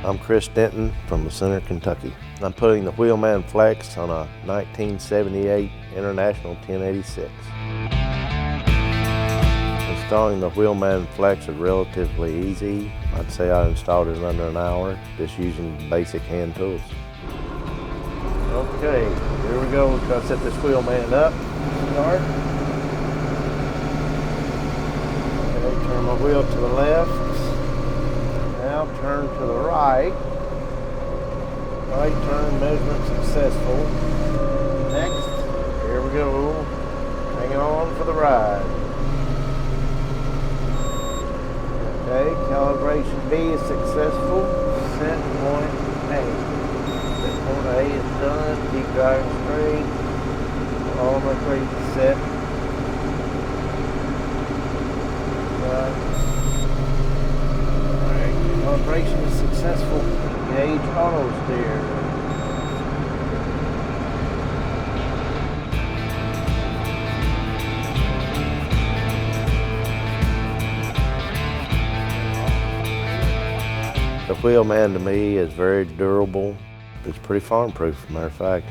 I'm Chris Denton from Center, Kentucky. I'm putting the Wheelman Flex on a 1978 International 1086. Installing the Wheelman Flex is relatively easy. I'd say I installed it in under an hour, just using basic hand tools. Okay, here we go. We're gonna set this Wheelman up. Start. Okay, turn my wheel to the left. Now turn to the right. Right turn measurement successful. Next, here we go. Hang on for the ride. Okay, calibration B is successful. Set point A. Set point A is done. Keep driving straight. All my plates set. Calibration is successful. Gauge Autosteering. The Wheelman to me is very durable. It's pretty farm proof, as a matter of fact.